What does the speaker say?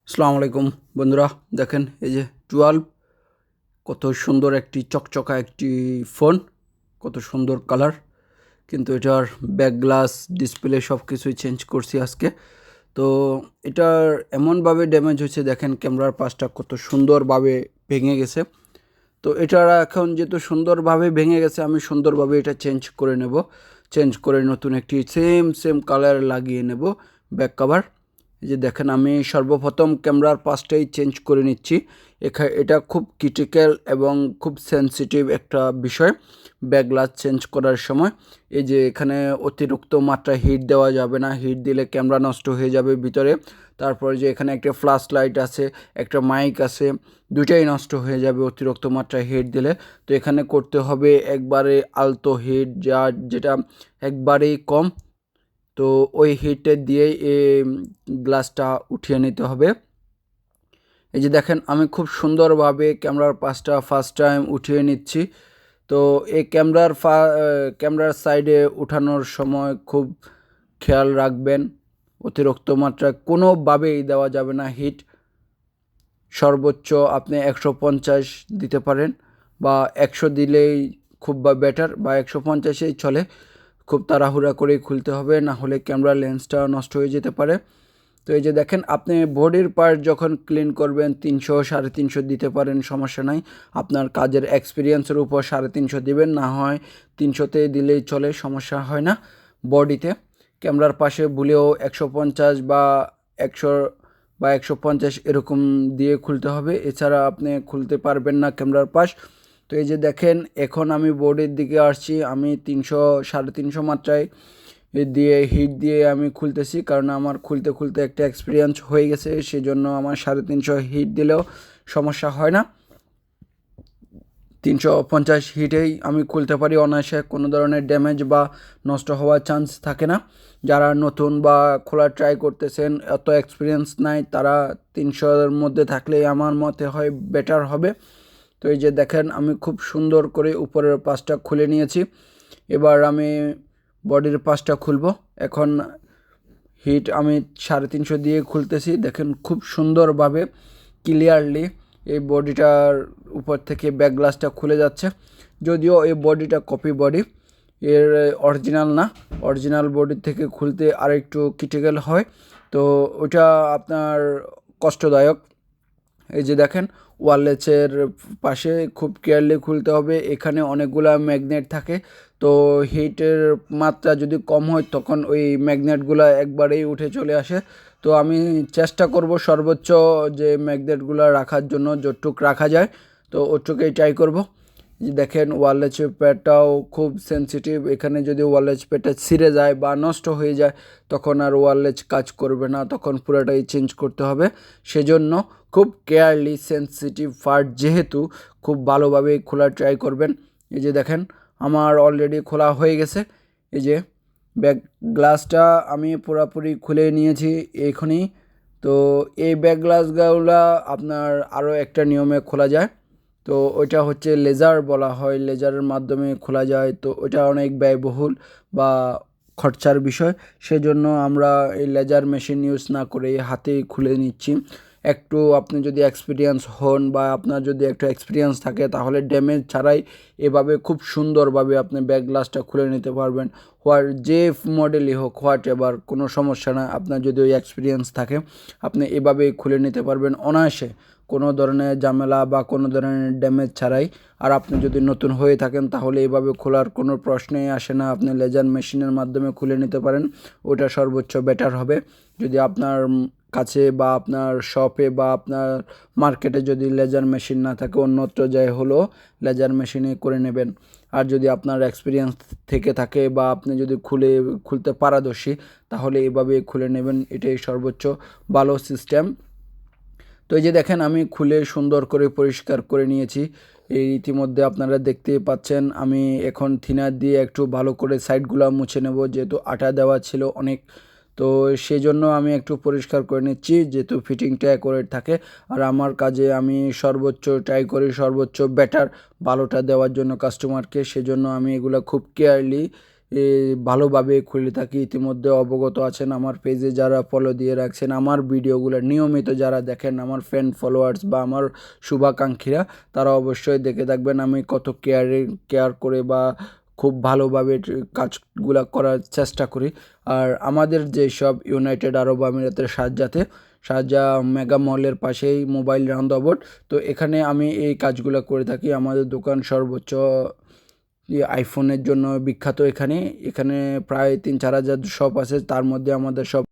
আসসালামু আলাইকুম বন্ধুরা, দেখেন এই যে 12 কত সুন্দর একটি চকচকা একটি ফোন, কত সুন্দর কালার। কিন্তু এটার ব্যাক গ্লাস ডিসপ্লে সব কিছুই চেঞ্জ করছি আজকে। তো এটার এমনভাবে ড্যামেজ হয়েছে, দেখেন ক্যামেরার পাশটা কত সুন্দরভাবে ভেঙে গেছে। তো এটার এখন যেহেতু সুন্দরভাবে ভেঙে গেছে, আমি সুন্দরভাবে এটা চেঞ্জ করে নেব। চেঞ্জ করে নতুন একটি সেম কালার লাগিয়ে নেব ব্যাক কভার। এই যে দেখেন আমি সর্বপ্রথম ক্যামেরার পাশটাই চেঞ্জ করে নিচ্ছি। এটা খুব ক্রিটিক্যাল এবং খুব সেন্সিটিভ একটা বিষয় ব্যাক গ্লাস চেঞ্জ করার সময়। এই যে এখানে অতিরিক্ত মাত্রায় হিট দেওয়া যাবে না, হিট দিলে ক্যামেরা নষ্ট হয়ে যাবে ভিতরে। তারপরে যে এখানে একটা ফ্ল্যাশ লাইট আছে, একটা মাইক আছে, দুটাই নষ্ট হয়ে যাবে অতিরিক্ত মাত্রায় হিট দিলে। তো এখানে করতে হবে একবারে আলতো হিট, যেটা একবারেই কম। তো ওই হিটে দিয়েই গ্লাসটা উঠিয়ে নিতে হবে। এই যে দেখেন আমি খুব সুন্দরভাবে ক্যামেরার পাশটা ফার্স্ট টাইম উঠিয়ে নিচ্ছি। তো এই ক্যামেরার সাইডে উঠানোর সময় খুব খেয়াল রাখবেন, অতিরিক্ত মাত্রায় কোনোভাবেই দেওয়া যাবে না হিট। সর্বোচ্চ আপনি 150 দিতে পারেন, বা 100 দিলেই খুব বেটার, বা 150এই চলে। খুব তাড়াহুড়া করেই খুলতে হবে, না হলে ক্যামেরা লেন্সটা নষ্ট হয়ে যেতে পারে। তো এই যে দেখেন আপনি বডির পার্ট যখন ক্লিন করবেন 300 350 দিতে পারেন, সমস্যা নাই। আপনার কাজের এক্সপিরিয়েন্সের উপর 350 দিবেন, না হয় 300তে দিলেই চলে, সমস্যা হয় না। বডিতে ক্যামেরার পাশে ভুলেও 150 বা 100 বা 150 এরকম দিয়ে খুলতে হবে, এছাড়া আপনি খুলতে পারবেন না ক্যামেরার পাশ। তো এই যে দেখেন এখন আমি বোর্ডের দিকে আসছি, আমি 300 350 মাত্রায় দিয়ে হিট দিয়ে আমি খুলতেছি, কারণ আমার খুলতে খুলতে একটা এক্সপিরিয়েন্স হয়ে গেছে, সেজন্য আমার 350 হিট দিলেও সমস্যা হয় না। 350 হিটেই আমি খুলতে পারি অনায়াসে, কোনো ধরনের ড্যামেজ বা নষ্ট হওয়ার চান্স থাকে না। যারা নতুন বা খোলা ট্রাই করতেছেন, এত এক্সপিরিয়েন্স নাই, তারা 300-এর মধ্যে থাকলেই আমার মতে হয় বেটার হবে। তো এই যে দেখেন আমি খুব সুন্দর করে উপরের পাশটা খুলে নিয়েছি। এবার আমি বডির পাশটা খুলবো। এখন হিট আমি 350 দিয়ে খুলতেছি, দেখেন খুব সুন্দরভাবে ক্লিয়ারলি এই বডিটার উপর থেকে ব্যাক গ্লাসটা খুলে যাচ্ছে। যদিও এই বডিটা কপি বডি, এর অরিজিনাল না। অরিজিনাল বডির থেকে খুলতে আরেকটু ক্রিটিক্যাল হয়, তো ওটা আপনার কষ্টদায়ক। এই যে দেখেন ওয়ারলেসের পাশে খুব কেয়ারলি খুলতে হবে, এখানে অনেকগুলা ম্যাগনেট থাকে। তো হিটের মাত্রা যদি কম হয় তখন ওই ম্যাগনেটগুলো একবারেই উঠে চলে আসে। তো আমি চেষ্টা করব সর্বোচ্চ যে ম্যাগনেটগুলো রাখার জন্য, যতটুক রাখা যায় তো ওটুকুই ট্রাই করব। দেখেন ওয়ারলেস প্যাডটাও খুব সেন্সিটিভ, এখানে যদি ওয়ারলেস প্যাডটা ছিঁড়ে যায় বা নষ্ট হয়ে যায় তখন আর ওয়ারলেস কাজ করবে না, তখন পুরোটাই চেঞ্জ করতে হবে। সেজন্য খুব কেয়ারলি সেন্সিটিভ পার্ট যেহেতু, খুব ভালোভাবে খোলা ট্রাই করবেন। এই যে দেখেন আমার অলরেডি খোলা হয়ে গেছে। এই যে ব্যাক গ্লাসটা আমি পুরোপুরি খুলে নিয়েছি এখনই। তো এই ব্যাক গ্লাসগুলো আপনার আরও একটা নিয়মে খোলা যায়। তো ওইটা হচ্ছে লেজার বলা হয়, লেজারের মাধ্যমে খোলা যায়। তো ওইটা অনেক ব্যয়বহুল বা খরচার বিষয়, সেজন্য আমরা এই লেজার মেশিন ইউজ না করে হাতেই খুলে নিচ্ছি। একটু আপনি যদি এক্সপিরিয়েন্স হন বা আপনার যদি একটা এক্সপিরিয়েন্স থাকে, তাহলে ড্যামেজ ছাড়াই এভাবে খুব সুন্দরভাবে আপনি ব্যাক গ্লাসটা খুলে নিতে পারবেন। যে মডেলই হোক, হোয়াট এভার, কোনো সমস্যা না। আপনার যদি ওই এক্সপিরিয়েন্স থাকে আপনি এভাবেই খুলে নিতে পারবেন অনায়াসে, কোনো ধরনের ঝামেলা বা কোনো ধরনের ড্যামেজ ছাড়াই। আর আপনি যদি নতুন হয়ে থাকেন তাহলে এভাবে খোলার কোনো প্রশ্নই আসে না, আপনি লেজার মেশিনের মাধ্যমে খুলে নিতে পারেন, ওটা সর্বোচ্চ বেটার হবে। যদি আপনার কাছে বা আপনার শপে বা আপনার মার্কেটে যদি লেজার মেশিন না থাকে, অন্যত্র যাই হলো লেজার মেশিনে করে নেবেন। আর যদি আপনার এক্সপিরিয়েন্স থেকে থাকে বা আপনি যদি খুলতে পারদর্শী, তাহলে এভাবে খুলে নেবেন, এটাই সর্বোচ্চ ভালো সিস্টেম। তো এই যে দেখেন আমি খুলে সুন্দর করে পরিষ্কার করে নিয়েছি। এই ইতিমধ্যে আপনারা দেখতেই পাচ্ছেন, আমি এখন থিনার দিয়ে একটু ভালো করে সাইডগুলো মুছে নেব, যেহেতু আটা দেওয়া ছিল অনেক। তো সেই জন্য আমি একটু পরিষ্কার করে নিচ্ছি, যেহেতু ফিটিংটা অ্যাকুরেট থাকে। আর আমার কাজে আমি সর্বোচ্চ ট্রাই করি, সর্বোচ্চ বেটার ভালোটা দেওয়ার জন্য কাস্টমারকে, সেজন্য আমি এগুলো খুব কেয়ারলি ভালোভাবে খুলে থাকি। ইতিমধ্যে অবগত আছেন, আমার পেজে যারা ফলো দিয়ে রাখছেন, আমার ভিডিওগুলো নিয়মিত যারা দেখেন, আমার ফ্যান ফলোয়ার্স বা আমার শুভাকাঙ্ক্ষীরা, তারা অবশ্যই দেখে থাকবেন আমি কত কেয়ার করে বা খুব ভালোভাবে কাজগুলা করার চেষ্টা করি। আর আমাদের যেসব ইউনাইটেড আরব আমিরাতের শারজাহ মেগা মলের পাশেই মোবাইল রাউন্ডাবোট, তো এখানে আমি এই কাজগুলো করে থাকি। আমাদের দোকান সর্বোচ্চ আইফোনের জন্য বিখ্যাত। এখানে প্রায় 3-4 হাজার শপ আছে, তার মধ্যে আমাদের সব